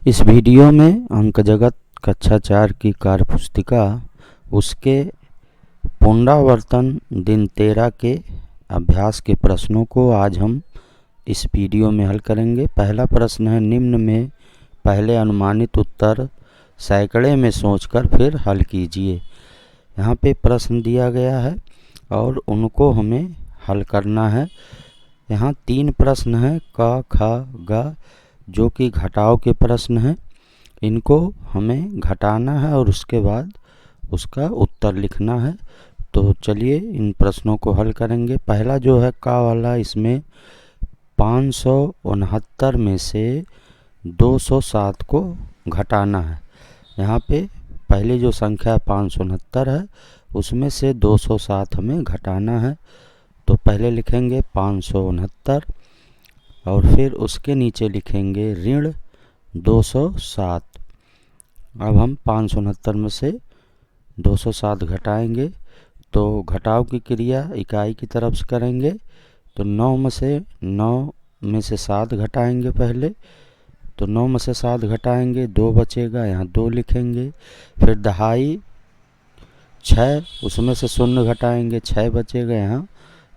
इस वीडियो में अंक जगत कक्षा 4 की कार्यपुस्तिका उसके पुनरावर्तन दिन 13 के अभ्यास के प्रश्नों को आज हम इस वीडियो में हल करेंगे। पहला प्रश्न है, निम्न में पहले अनुमानित उत्तर सैकड़े में सोचकर फिर हल कीजिए। यहाँ पे प्रश्न दिया गया है और उनको हमें हल करना है। यहाँ 3 प्रश्न हैं, क, ख, ग, जो कि घटाव के प्रश्न हैं। इनको हमें घटाना है और उसके बाद उसका उत्तर लिखना है। तो चलिए इन प्रश्नों को हल करेंगे। पहला जो है का वाला, इसमें 569 में से 207 को घटाना है। यहाँ पे पहली जो संख्या 569 है उसमें से 207 हमें घटाना है। तो पहले लिखेंगे 569 और फिर उसके नीचे लिखेंगे ऋण 207। अब हम 569 में से 207 घटाएंगे तो घटाव की क्रिया इकाई की तरफ से करेंगे। तो 9 में से 7 घटाएंगे पहले। तो 9 में से 7 घटाएंगे, 2 बचेगा, यहाँ 2 लिखेंगे। फिर दहाई 6, उसमें से 0 घटाएंगे, 6 बचेगा, यहाँ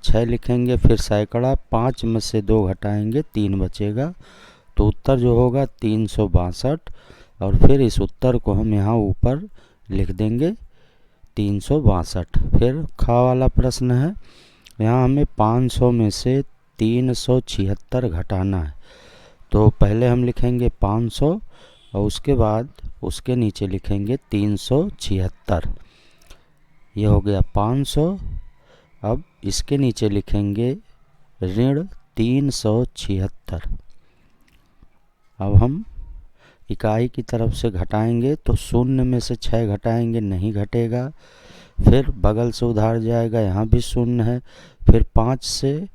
6 लिखेंगे। फिर सैकड़ा 5 में से 2 घटाएंगे, 3 बचेगा। तो उत्तर जो होगा 362। और फिर इस उत्तर को हम यहाँ ऊपर लिख देंगे 362। फिर खा वाला प्रश्न है, यहाँ हमें 500 में से 376 घटाना है। तो पहले हम लिखेंगे 500 और उसके बाद उसके नीचे लिखेंगे 376। ये हो गया 500। अब इसके नीचे लिखेंगे ऋण 376। अब हम इकाई की तरफ से घटाएंगे तो 0 में से 6 घटाएंगे, नहीं घटेगा। फिर बगल से उधार जाएगा, यहाँ भी 0 है। फिर 5 से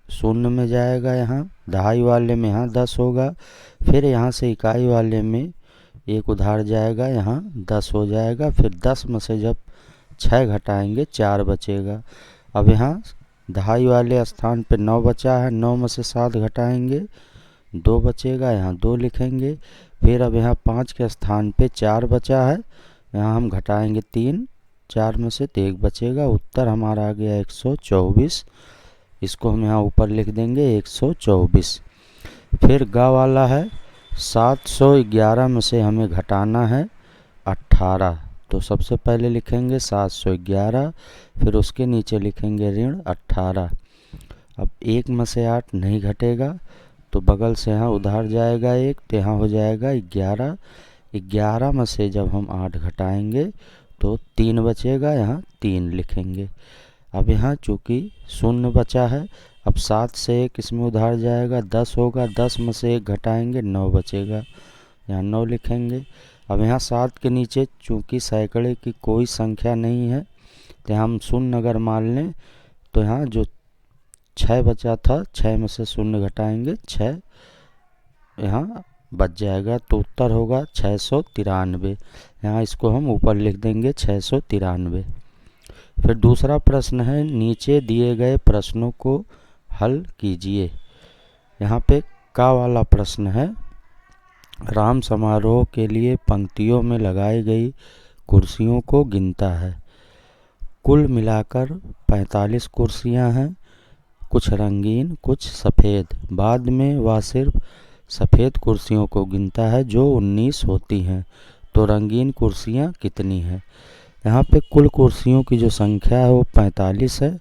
0 में जाएगा, यहाँ दहाई वाले में यहाँ 10 होगा। फिर यहाँ से इकाई वाले में 1 उधार जाएगा, यहाँ 10 हो जाएगा। फिर 10 में से जब 6 घटाएंगे 4 बचेगा। अब यहाँ दहाई वाले स्थान पे 9 बचा है, 9 में से 7 घटाएंगे, 2 बचेगा, यहाँ 2 लिखेंगे। फिर अब यहाँ 5 के स्थान पे 4 बचा है, यहाँ हम घटाएंगे 3, 4 में से 1 बचेगा। उत्तर हमारा आ गया 124। इसको हम यहाँ ऊपर लिख देंगे 124। फिर ग वाला है, 711 में से हमें घटाना है 18। तो सबसे पहले लिखेंगे 711, फिर उसके नीचे लिखेंगे ऋण 18। अब 1 में से 8 नहीं घटेगा तो बगल से यहाँ उधार जाएगा 1, तो यहाँ हो जाएगा 11। 11 में से जब हम 8 घटाएंगे तो 3 बचेगा, यहाँ 3 लिखेंगे। अब यहाँ चूँकि 0 बचा है, अब 7 से 1 इसमें उधार जाएगा, 10 होगा, 10 में से 1 घटाएंगे, 9 बचेगा, यहाँ 9 लिखेंगे। अब यहाँ 7 के नीचे चूँकि सैकड़े की कोई संख्या नहीं है तो हम 0 अगर मान लें तो यहाँ जो 6 बचा था, 6 में से 0 घटाएंगे, 6 यहाँ बच जाएगा। तो उत्तर होगा 693। यहाँ इसको हम ऊपर लिख देंगे 693। फिर दूसरा प्रश्न है, नीचे दिए गए प्रश्नों को हल कीजिए। यहाँ पे का वाला प्रश्न है, राम समारोह के लिए पंक्तियों में लगाई गई कुर्सियों को गिनता है। कुल मिलाकर 45 कुर्सियाँ हैं, कुछ रंगीन कुछ सफ़ेद। बाद में वह सिर्फ सफ़ेद कुर्सियों को गिनता है जो 19 होती हैं। तो रंगीन कुर्सियाँ कितनी हैं? यहाँ पे कुल कुर्सियों की जो संख्या है वो 45 है,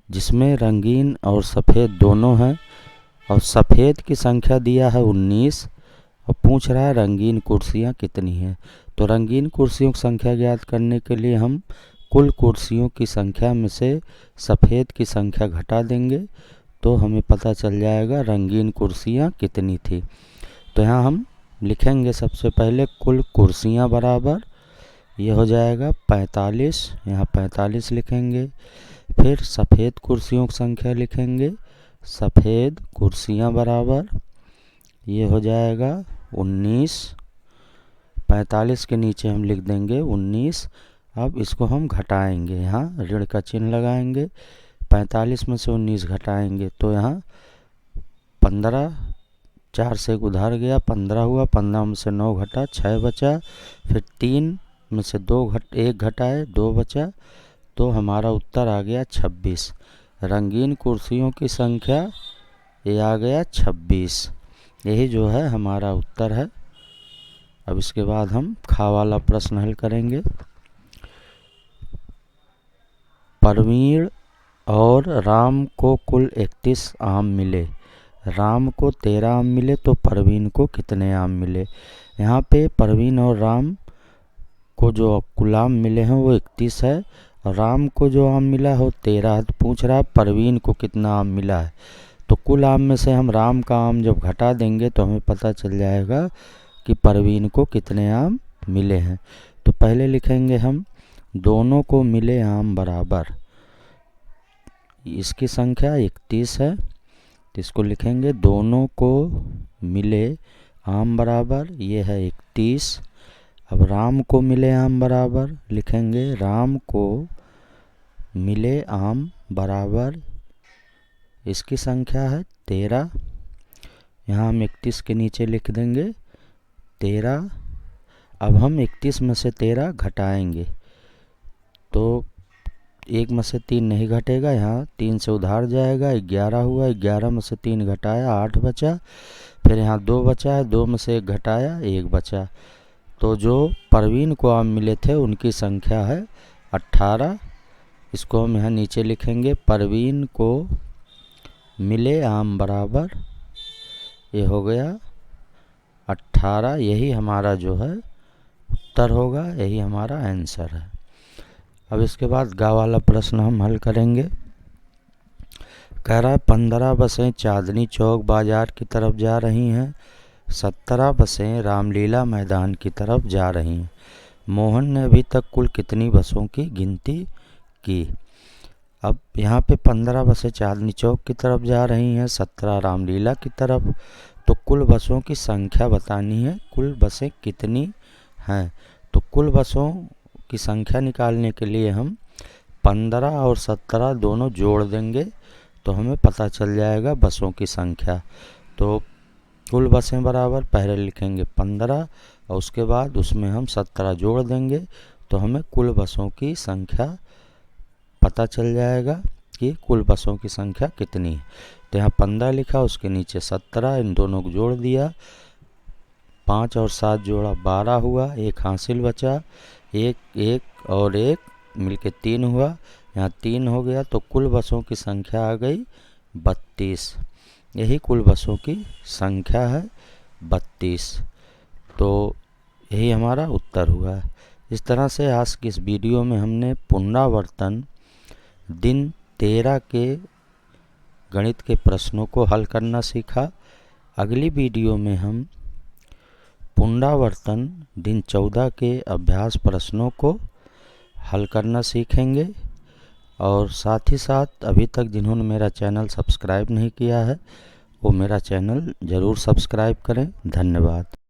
जिसमें रंगीन और सफ़ेद दोनों हैं। और सफ़ेद की संख्या दिया है 19 और पूछ रहा है रंगीन कुर्सियाँ कितनी हैं। तो रंगीन कुर्सियों की संख्या ज्ञात करने के लिए हम कुल कुर्सियों की संख्या में से सफ़ेद की संख्या घटा देंगे तो हमें पता चल जाएगा रंगीन कुर्सियाँ कितनी थी। तो यहाँ हम लिखेंगे सबसे पहले कुल कुर्सियाँ बराबर, ये हो जाएगा 45, यहाँ 45 लिखेंगे। फिर सफ़ेद कुर्सियों की संख्या लिखेंगे, सफ़ेद कुर्सियाँ बराबर, ये हो जाएगा 19। 45 के नीचे हम लिख देंगे 19। अब इसको हम घटाएंगे, यहाँ ऋण का चिन्ह लगाएंगे। 45 में से 19 घटाएंगे तो यहाँ 15, 4 से एक उधार गया, 15 हुआ, 15 में से 9 घटा, 6 बचा, फिर 3 में से 1 घटाए, 2 बचा, तो हमारा उत्तर आ गया 26। रंगीन कुर्सियों की संख्या ये आ गया 26। यही जो है हमारा उत्तर है। अब इसके बाद हम खा वाला प्रश्न हल करेंगे। परवीन और राम को कुल 31 आम मिले। राम को 13 आम मिले तो परवीन को कितने आम मिले? यहाँ पे परवीन और राम को जो कुल आम मिले हैं वो 31 है, और राम को जो आम मिला हो 13 है। तो पूछ रहा है परवीन को कितना आम मिला है। तो कुल आम में से हम राम का आम जब घटा देंगे तो हमें पता चल जाएगा कि परवीन को कितने आम मिले हैं। तो पहले लिखेंगे हम दोनों को मिले आम बराबर, इसकी संख्या 31 है, तो इसको लिखेंगे दोनों को मिले आम बराबर, ये है 31। अब राम को मिले आम बराबर लिखेंगे राम को मिले आम बराबर, इसकी संख्या है 13। यहाँ हम 31 के नीचे लिख देंगे 13। अब हम 31 में से 13 घटाएंगे तो 1 में से 3 नहीं घटेगा, यहाँ 3 से उधार जाएगा, 11 हुआ, 11 में से 3 घटाया, 8 बचा, फिर यहाँ 2 बचा है, 2 में से 1 घटाया, 1 बचा। तो जो परवीन को आम मिले थे उनकी संख्या है 18। इसको हम यहाँ नीचे लिखेंगे परवीन को मिले आम बराबर, ये हो गया 18। यही हमारा जो है उत्तर होगा, यही हमारा आंसर है। अब इसके बाद गा वाला प्रश्न हम हल करेंगे। कह रहा है 15 बसें चांदनी चौक बाजार की तरफ जा रही हैं, 17 बसें रामलीला मैदान की तरफ जा रही हैं। मोहन ने अभी तक कुल कितनी बसों की गिनती की? अब यहाँ पे 15 बसें चांदनी चौक की तरफ जा रही हैं, 17 रामलीला की तरफ, तो कुल बसों की संख्या बतानी है, कुल बसें कितनी हैं। तो कुल बसों की संख्या निकालने के लिए हम 15 और 17 दोनों जोड़ देंगे तो हमें पता चल जाएगा बसों की संख्या। तो कुल बसें बराबर पहले लिखेंगे 15 और उसके बाद उसमें हम 17 जोड़ देंगे तो हमें कुल बसों की संख्या पता चल जाएगा कि कुल बसों की संख्या कितनी है। तो यहाँ 15 लिखा, उसके नीचे 17, इन दोनों को जोड़ दिया, 5 और 7 जोड़ा 12 हुआ, 1 हासिल बचा, 1 और 1 मिलके 3 हुआ, यहाँ 3 हो गया, तो कुल बसों की संख्या आ गई 32। यही कुल बसों की संख्या है 32। तो यही हमारा उत्तर हुआ है। इस तरह से आज की इस वीडियो में हमने पुनरावर्तन दिन 13 के गणित के प्रश्नों को हल करना सीखा। अगली वीडियो में हम पुनरावर्तन दिन 14 के अभ्यास प्रश्नों को हल करना सीखेंगे। और साथ ही साथ अभी तक जिन्होंने मेरा चैनल सब्सक्राइब नहीं किया है वो मेरा चैनल ज़रूर सब्सक्राइब करें। धन्यवाद।